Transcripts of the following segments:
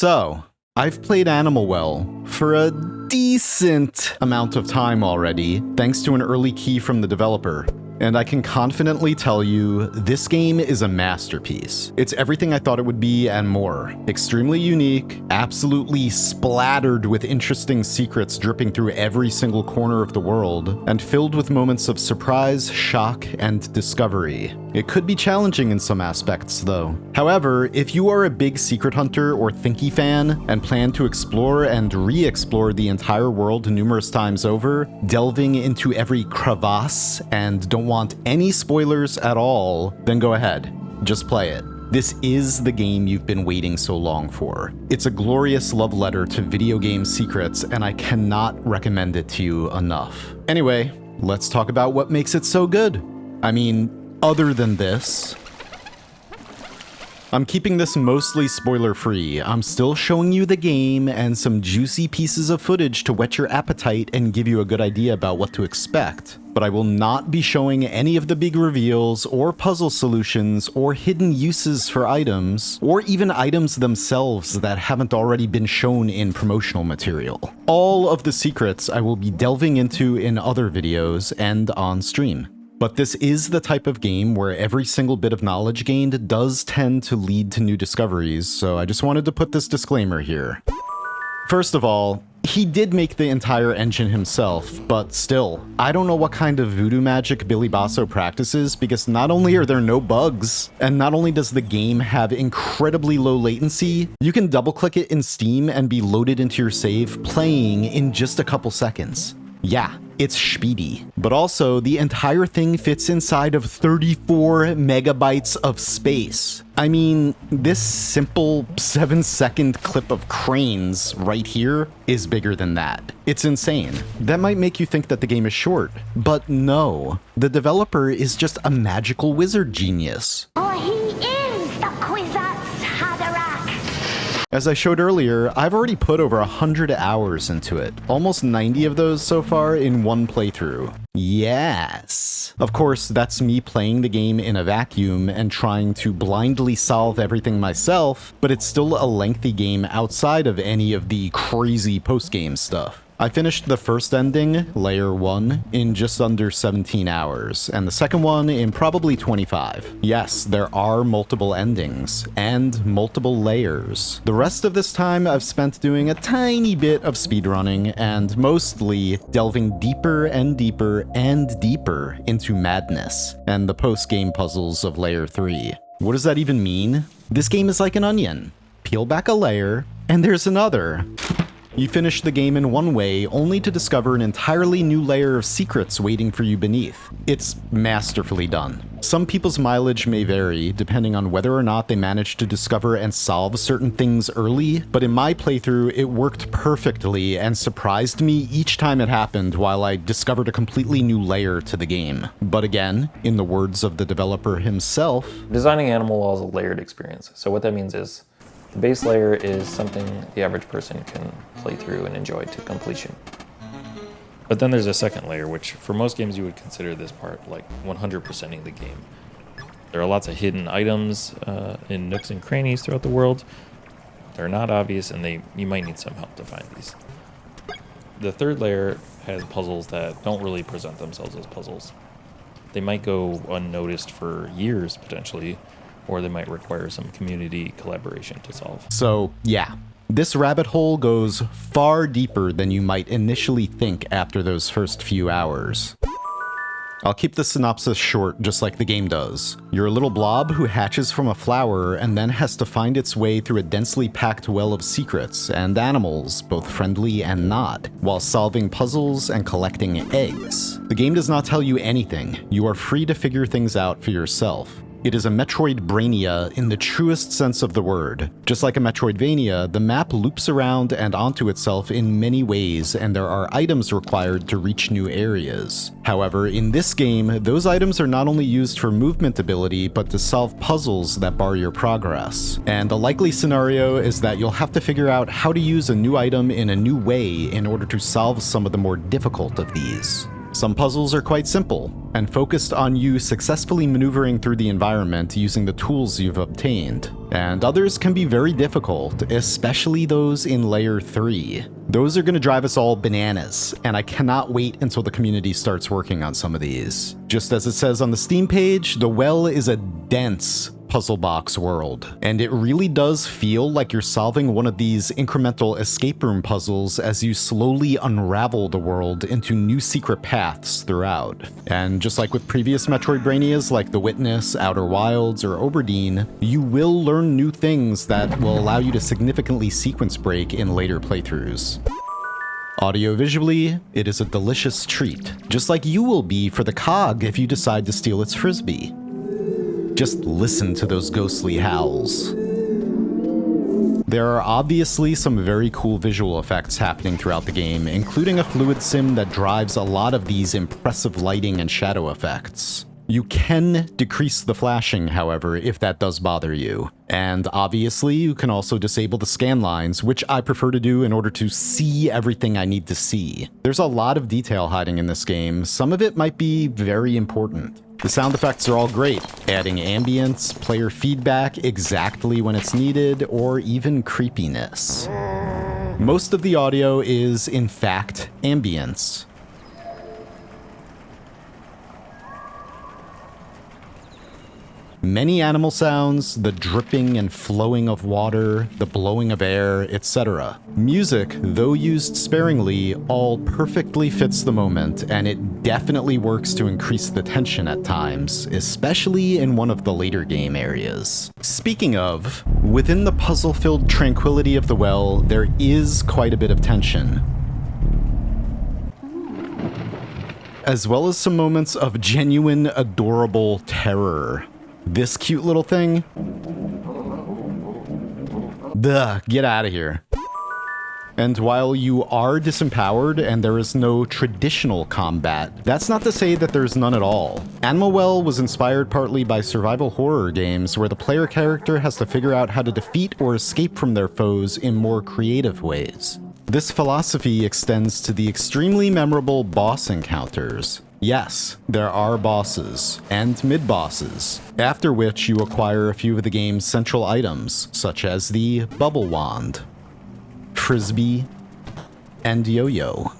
So, I've played Animal Well for a decent amount of time already, thanks to an early key from the developer. And I can confidently tell you, this game is a masterpiece. It's everything I thought it would be and more. Extremely unique, absolutely splattered with interesting secrets dripping through every single corner of the world, and filled with moments of surprise, shock, and discovery. It could be challenging in some aspects, though. However, if you are a big secret hunter or thinky fan and plan to explore and re-explore the entire world numerous times over, delving into every crevasse and don't want any spoilers at all, then go ahead. Just play it. This is the game you've been waiting so long for. It's a glorious love letter to video game secrets, and I cannot recommend it to you enough. Anyway, let's talk about what makes it so good. I mean, other than this, I'm keeping this mostly spoiler-free. I'm still showing you the game and some juicy pieces of footage to whet your appetite and give you a good idea about what to expect. But I will not be showing any of the big reveals, or puzzle solutions, or hidden uses for items, or even items themselves that haven't already been shown in promotional material. All of the secrets I will be delving into in other videos and on stream. But this is the type of game where every single bit of knowledge gained does tend to lead to new discoveries, so I just wanted to put this disclaimer here. First of all, he did make the entire engine himself, but still, I don't know what kind of voodoo magic Billy Basso practices, because not only are there no bugs, and not only does the game have incredibly low latency, you can double-click it in Steam and be loaded into your save playing in just a couple seconds. Yeah, it's speedy. But also, the entire thing fits inside of 34 megabytes of space. I mean, this simple 7-second clip of cranes right here is bigger than that. It's insane. That might make you think that the game is short, but no. The developer is just a magical wizard genius. Oh, he is the Kwisatz Haderach. As I showed earlier, I've already put over 100 hours into it, almost 90 of those so far in one playthrough. Yes! Of course, that's me playing the game in a vacuum and trying to blindly solve everything myself, but it's still a lengthy game outside of any of the crazy post-game stuff. I finished the first ending, Layer 1, in just under 17 hours, and the second one in probably 25. Yes, there are multiple endings, and multiple layers. The rest of this time I've spent doing a tiny bit of speedrunning, and mostly delving deeper and deeper and deeper into madness, and the post-game puzzles of Layer 3. What does that even mean? This game is like an onion. Peel back a layer, and there's another. You finish the game in one way, only to discover an entirely new layer of secrets waiting for you beneath. It's masterfully done. Some people's mileage may vary, depending on whether or not they managed to discover and solve certain things early, but in my playthrough, it worked perfectly and surprised me each time it happened while I discovered a completely new layer to the game. But again, in the words of the developer himself, designing Animal Well is a layered experience. So what that means is, the base layer is something the average person can play through and enjoy to completion. But then there's a second layer, which for most games you would consider this part like 100%ing the game. There are lots of hidden items in nooks and crannies throughout the world. They're not obvious, and you might need some help to find these. The third layer has puzzles that don't really present themselves as puzzles. They might go unnoticed for years, potentially, or they might require some community collaboration to solve. So, yeah. This rabbit hole goes far deeper than you might initially think after those first few hours. I'll keep the synopsis short, just like the game does. You're a little blob who hatches from a flower and then has to find its way through a densely packed well of secrets and animals, both friendly and not, while solving puzzles and collecting eggs. The game does not tell you anything. You are free to figure things out for yourself. It is a Metroidvania in the truest sense of the word. Just like a Metroidvania, the map loops around and onto itself in many ways, and there are items required to reach new areas. However, in this game, those items are not only used for movement ability, but to solve puzzles that bar your progress. And the likely scenario is that you'll have to figure out how to use a new item in a new way in order to solve some of the more difficult of these. Some puzzles are quite simple and focused on you successfully maneuvering through the environment using the tools you've obtained, and others can be very difficult, especially those in Layer 3. Those are going to drive us all bananas, and I cannot wait until the community starts working on some of these. Just as it says on the Steam page, the well is a dense puzzle box world, and it really does feel like you're solving one of these incremental escape room puzzles as you slowly unravel the world into new secret paths throughout. And just like with previous Metroidvanias like The Witness, Outer Wilds, or Oberdeen, you will learn new things that will allow you to significantly sequence break in later playthroughs. Audio-visually, it is a delicious treat, just like you will be for the cog if you decide to steal its frisbee. Just listen to those ghostly howls. There are obviously some very cool visual effects happening throughout the game, including a fluid sim that drives a lot of these impressive lighting and shadow effects. You can decrease the flashing, however, if that does bother you. And obviously, you can also disable the scan lines, which I prefer to do in order to see everything I need to see. There's a lot of detail hiding in this game. Some of it might be very important. The sound effects are all great, adding ambience, player feedback exactly when it's needed, or even creepiness. Most of the audio is, in fact, ambience. Many animal sounds, the dripping and flowing of water, the blowing of air, etc. Music, though used sparingly, all perfectly fits the moment, and it definitely works to increase the tension at times, especially in one of the later game areas. Speaking of, within the puzzle-filled tranquility of the well, there is quite a bit of tension, as well as some moments of genuine, adorable terror. This cute little thing? Duh, get out of here. And while you are disempowered and there is no traditional combat, that's not to say that there's none at all. Animal Well was inspired partly by survival horror games where the player character has to figure out how to defeat or escape from their foes in more creative ways. This philosophy extends to the extremely memorable boss encounters. Yes, there are bosses, and mid-bosses, after which you acquire a few of the game's central items, such as the Bubble Wand, Frisbee, and Yo-Yo.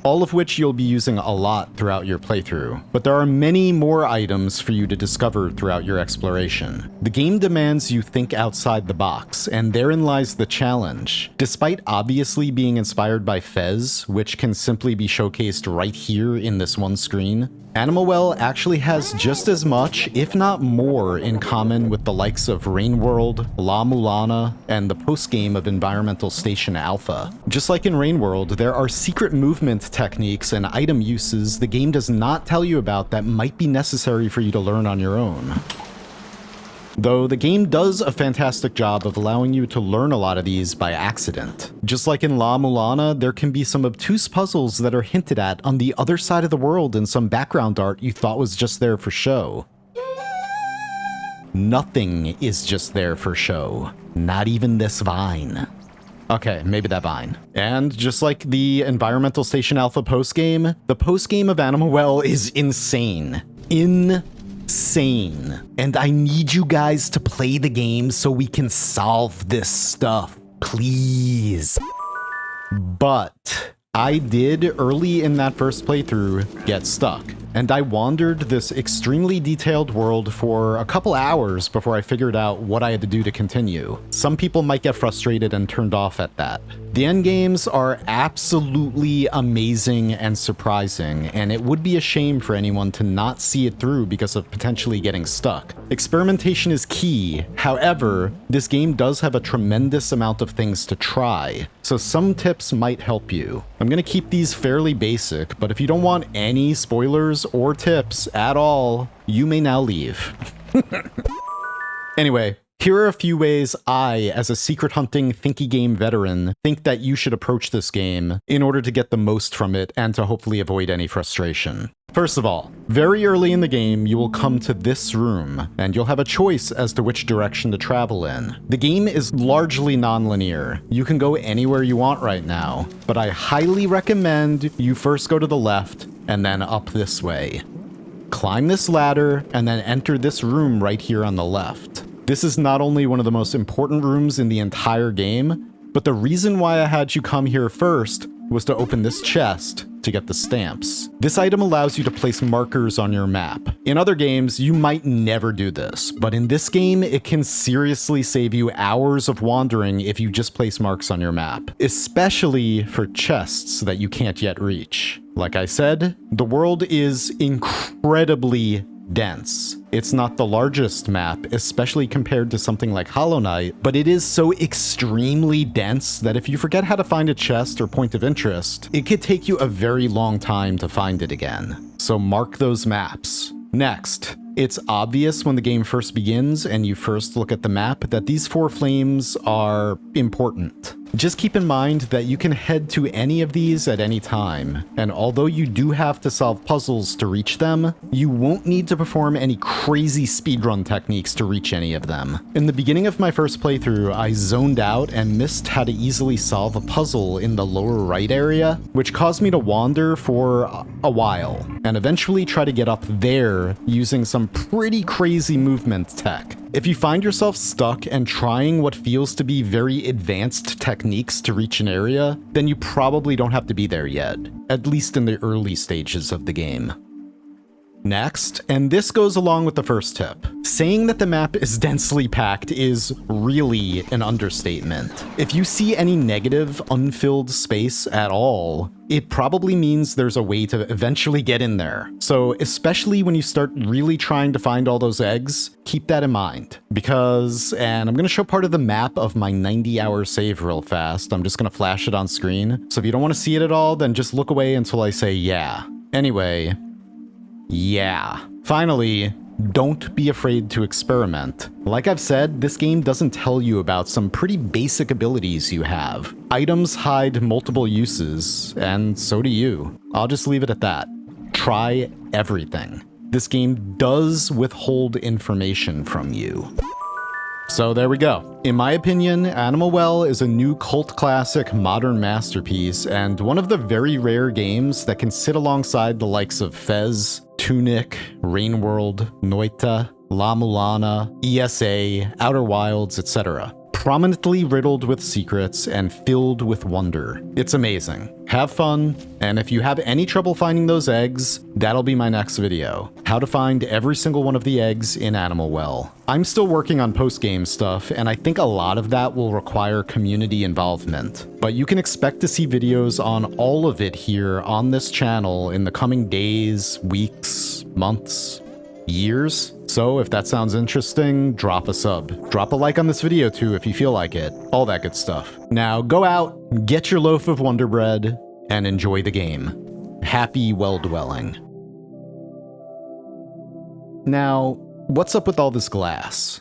All of which you'll be using a lot throughout your playthrough, but there are many more items for you to discover throughout your exploration. The game demands you think outside the box, and therein lies the challenge. Despite obviously being inspired by Fez, which can simply be showcased right here in this one screen, Animal Well actually has just as much, if not more, in common with the likes of Rain World, La Mulana, and the post-game of Environmental Station Alpha. Just like in Rain World, there are secret movement techniques and item uses the game does not tell you about that might be necessary for you to learn on your own. Though the game does a fantastic job of allowing you to learn a lot of these by accident. Just like in La Mulana, there can be some obtuse puzzles that are hinted at on the other side of the world in some background art you thought was just there for show. Nothing is just there for show. Not even this vine. Okay, maybe that vine. And just like the Environmental Station Alpha postgame, the postgame of Animal Well is insane. Insane. And I need you guys to play the game so we can solve this stuff, please. But I did, early in that first playthrough, get stuck. And I wandered this extremely detailed world for a couple hours before I figured out what I had to do to continue. Some people might get frustrated and turned off at that. The endgames are absolutely amazing and surprising, and it would be a shame for anyone to not see it through because of potentially getting stuck. Experimentation is key. However, this game does have a tremendous amount of things to try, so some tips might help you. I'm gonna keep these fairly basic, but if you don't want any spoilers or tips at all, you may now leave. Anyway, here are a few ways I, as a secret hunting thinky game veteran, think that you should approach this game in order to get the most from it and to hopefully avoid any frustration. First of all, very early in the game, you will come to this room, and you'll have a choice as to which direction to travel in. The game is largely non-linear. You can go anywhere you want right now, but I highly recommend you first go to the left, and then up this way. Climb this ladder, and then enter this room right here on the left. This is not only one of the most important rooms in the entire game, but the reason why I had you come here first was to open this chest to get the stamps. This item allows you to place markers on your map. In other games, you might never do this, but in this game, it can seriously save you hours of wandering if you just place marks on your map, especially for chests that you can't yet reach. Like I said, the world is incredibly dense. It's not the largest map, especially compared to something like Hollow Knight, but it is so extremely dense that if you forget how to find a chest or point of interest, it could take you a very long time to find it again. So mark those maps. Next, it's obvious when the game first begins and you first look at the map that these 4 flames are important. Just keep in mind that you can head to any of these at any time, and although you do have to solve puzzles to reach them, you won't need to perform any crazy speedrun techniques to reach any of them. In the beginning of my first playthrough, I zoned out and missed how to easily solve a puzzle in the lower right area, which caused me to wander for a while, and eventually try to get up there using some pretty crazy movement tech. If you find yourself stuck and trying what feels to be very advanced techniques to reach an area, then you probably don't have to be there yet, at least in the early stages of the game. Next, and this goes along with the first tip, saying that the map is densely packed is really an understatement. If you see any negative, unfilled space at all, it probably means there's a way to eventually get in there. So especially when you start really trying to find all those eggs, keep that in mind. Because, and I'm going to show part of the map of my 90-hour save real fast. I'm just going to flash it on screen. So if you don't want to see it at all, then just look away until I say yeah. Anyway, yeah. Finally, don't be afraid to experiment. Like I've said, this game doesn't tell you about some pretty basic abilities you have. Items hide multiple uses, and so do you. I'll just leave it at that. Try everything. This game does withhold information from you. So there we go. In my opinion, Animal Well is a new cult classic modern masterpiece and one of the very rare games that can sit alongside the likes of Fez, Tunic, Rainworld, Noita, La Mulana, ESA, Outer Wilds, etc. Prominently riddled with secrets and filled with wonder. It's amazing. Have fun, and if you have any trouble finding those eggs, that'll be my next video. How to find every single one of the eggs in Animal Well. I'm still working on post-game stuff, and I think a lot of that will require community involvement. But you can expect to see videos on all of it here on this channel in the coming days, weeks, months, years. So if that sounds interesting, drop a sub. Drop a like on this video too if you feel like it. All that good stuff. Now go out, get your loaf of Wonder Bread, and enjoy the game. Happy well dwelling. Now, what's up with all this glass?